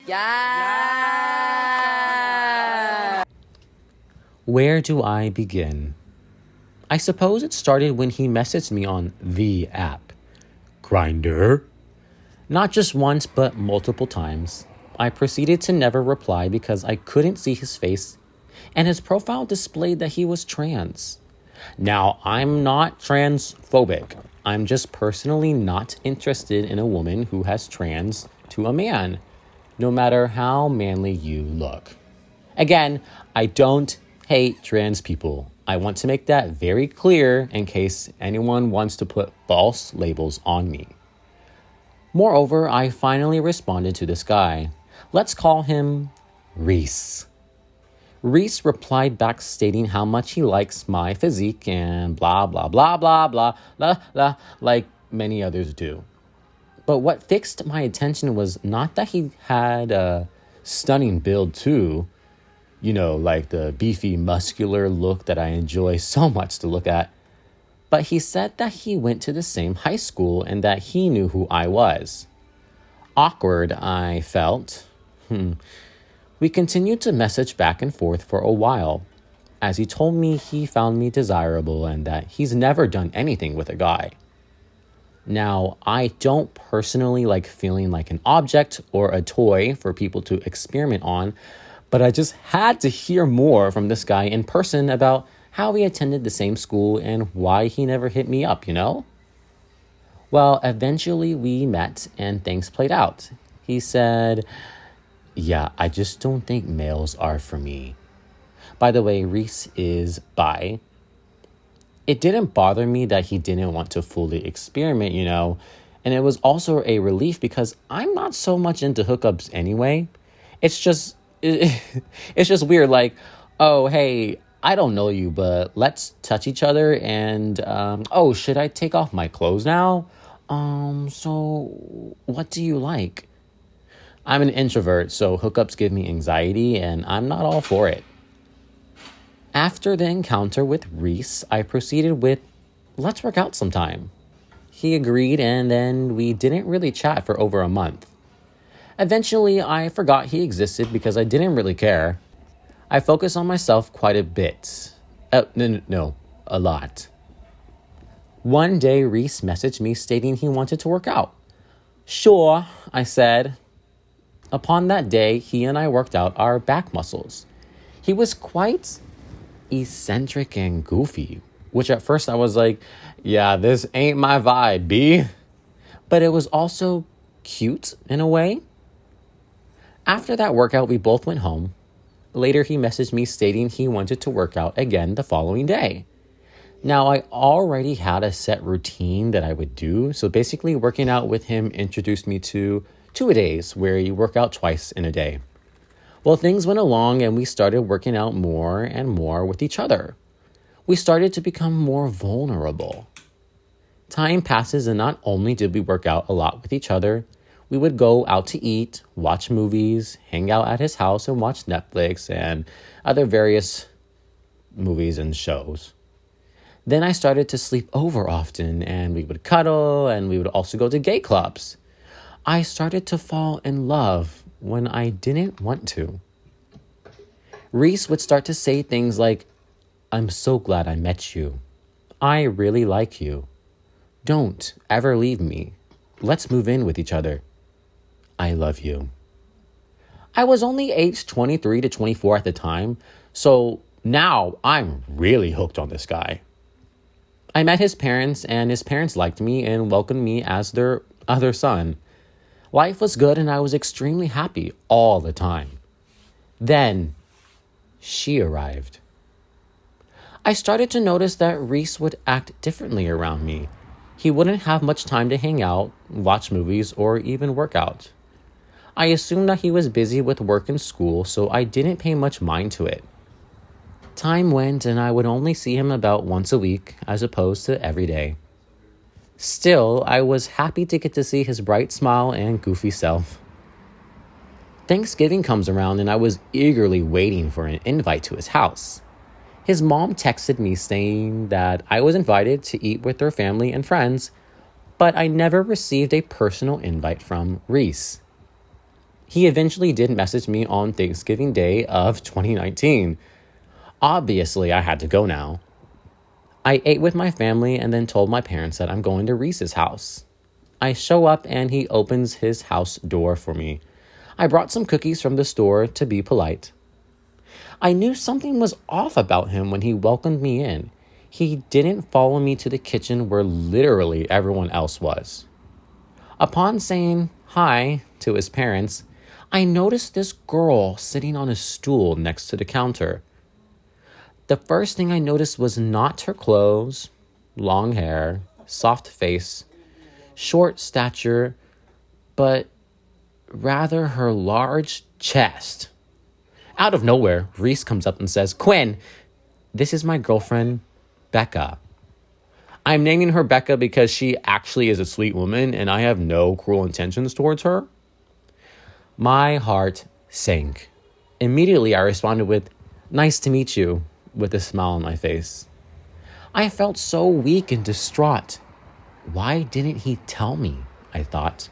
Yeah. Where do I begin? I suppose it started when he messaged me on the app. Grindr? Not just once, but multiple times. I proceeded to never reply because I couldn't see his face, and his profile displayed that he was trans. Now, I'm not transphobic. I'm just personally not interested in a woman who has trans to a man, no matter how manly you look. Again, I don't hate trans people. I want to make that very clear in case anyone wants to put false labels on me. Moreover, I finally responded to this guy. Let's call him Reese. Reese replied back stating how much he likes my physique and blah, blah, blah, blah, blah, blah, blah, like many others do. But what fixed my attention was not that he had a stunning build too, like the beefy, muscular look that I enjoy so much to look at. But he said that he went to the same high school and that he knew who I was. Awkward, I felt. We continued to message back and forth for a while, as he told me he found me desirable and that he's never done anything with a guy. Now, I don't personally like feeling like an object or a toy for people to experiment on, but I just had to hear more from this guy in person about how he attended the same school and why he never hit me up, Well, eventually we met and things played out. He said, "Yeah, I just don't think males are for me." By the way, Reese is bi. It didn't bother me that he didn't want to fully experiment, and it was also a relief because I'm not so much into hookups anyway. It's just weird, like, oh, hey, I don't know you, but let's touch each other and, should I take off my clothes now? So what do you like? I'm an introvert, so hookups give me anxiety and I'm not all for it. After the encounter with Reese, I proceeded with, let's work out sometime. He agreed and then we didn't really chat for over a month. Eventually, I forgot he existed because I didn't really care. I focus on myself quite a bit. No, a lot. One day, Reese messaged me stating he wanted to work out. Sure, I said. Upon that day, he and I worked out our back muscles. He was quite eccentric and goofy, which at first I was like, yeah, this ain't my vibe, B. But it was also cute in a way. After that workout, we both went home. Later, he messaged me stating he wanted to work out again the following day. Now, I already had a set routine that I would do, so basically working out with him introduced me to 2-a-days where you work out twice in a day. Well, things went along and we started working out more and more with each other. We started to become more vulnerable. Time passes and not only did we work out a lot with each other, we would go out to eat, watch movies, hang out at his house and watch Netflix and other various movies and shows. Then I started to sleep over often and we would cuddle and we would also go to gay clubs. I started to fall in love when I didn't want to. Reese would start to say things like, "I'm so glad I met you. I really like you. Don't ever leave me. Let's move in with each other. I love you." I was only aged 23 to 24 at the time, so now I'm really hooked on this guy. I met his parents, and his parents liked me and welcomed me as their other son. Life was good, and I was extremely happy all the time. Then, she arrived. I started to notice that Reese would act differently around me. He wouldn't have much time to hang out, watch movies, or even work out. I assumed that he was busy with work and school, so I didn't pay much mind to it. Time went and I would only see him about once a week as opposed to every day. Still, I was happy to get to see his bright smile and goofy self. Thanksgiving comes around and I was eagerly waiting for an invite to his house. His mom texted me saying that I was invited to eat with her family and friends, but I never received a personal invite from Reese. He eventually did message me on Thanksgiving Day of 2019. Obviously, I had to go now. I ate with my family and then told my parents that I'm going to Reese's house. I show up and he opens his house door for me. I brought some cookies from the store to be polite. I knew something was off about him when he welcomed me in. He didn't follow me to the kitchen where literally everyone else was. Upon saying hi to his parents, I noticed this girl sitting on a stool next to the counter. The first thing I noticed was not her clothes, long hair, soft face, short stature, but rather her large chest. Out of nowhere, Reese comes up and says, "Quinn, this is my girlfriend, Becca." I'm naming her Becca because she actually is a sweet woman and I have no cruel intentions towards her. My heart sank. Immediately, I responded with, "Nice to meet you," with a smile on my face. I felt so weak and distraught. Why didn't he tell me? I thought.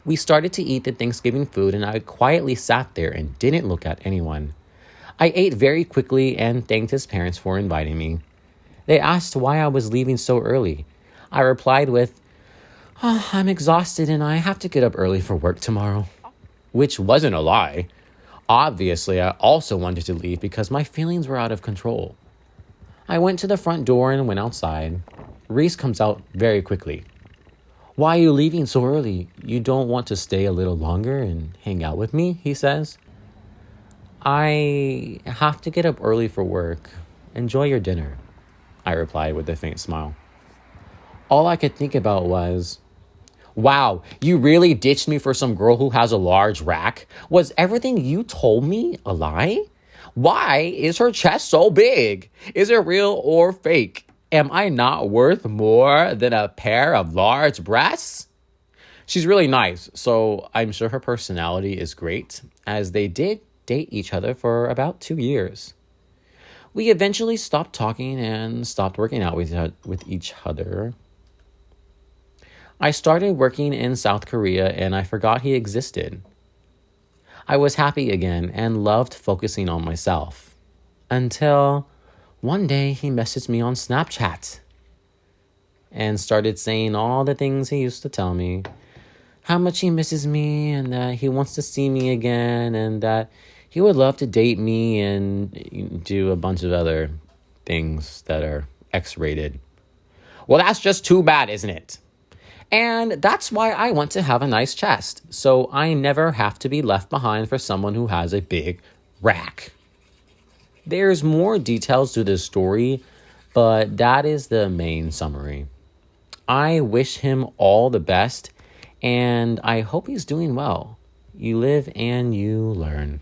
We started to eat the Thanksgiving food and I quietly sat there and didn't look at anyone. I ate very quickly and thanked his parents for inviting me. They asked why I was leaving so early. I replied with, "I'm exhausted and I have to get up early for work tomorrow." Which wasn't a lie. Obviously, I also wanted to leave because my feelings were out of control. I went to the front door and went outside. Reese comes out very quickly. "Why are you leaving so early? You don't want to stay a little longer and hang out with me?" he says. "I have to get up early for work. Enjoy your dinner," I replied with a faint smile. All I could think about was, wow, you really ditched me for some girl who has a large rack? Was everything you told me a lie? Why is her chest so big? Is it real or fake? Am I not worth more than a pair of large breasts? She's really nice, so I'm sure her personality is great, as they did date each other for about 2 years. We eventually stopped talking and stopped working out with each other. I started working in South Korea and I forgot he existed. I was happy again and loved focusing on myself. Until one day he messaged me on Snapchat and started saying all the things he used to tell me. How much he misses me and that he wants to see me again and that he would love to date me and do a bunch of other things that are X-rated. Well, that's just too bad, isn't it? And that's why I want to have a nice chest, so I never have to be left behind for someone who has a big rack. There's more details to this story, but that is the main summary. I wish him all the best, and I hope he's doing well. You live and you learn.